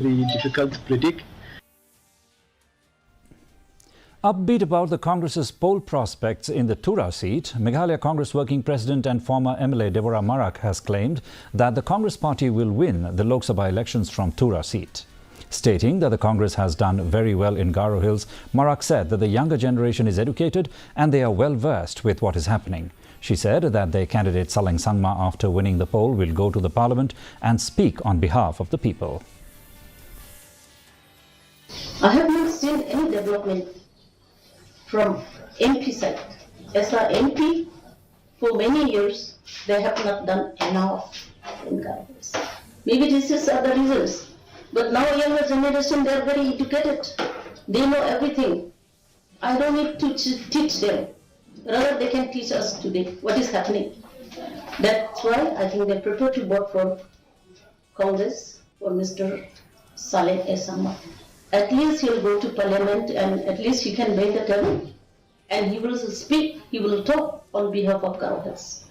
very difficult to predict. Upbeat about the Congress's poll prospects in the Tura seat, Meghalaya Congress Working President and former MLA Deborah has claimed that the Congress party will win the Lok Sabha elections from Tura seat. Stating that the Congress has done very well in Garo Hills, Marak said that the younger generation is educated and they are well versed with what is happening. She said that their candidate Salang Sangma, after winning the poll, will go to the parliament and speak on behalf of the people. I have not seen any development from MP side. As a MP, for many years, they have not done enough in Congress. Maybe this is other reasons. But now younger generation, they are very educated. They know everything. I don't need to teach them. Rather, they can teach us today what is happening. That's why I think they prefer to vote for Congress or Mr. Saleh Esama. At least he'll go to parliament and at least he can make the table and he will speak, he will talk on behalf of Garo Hills.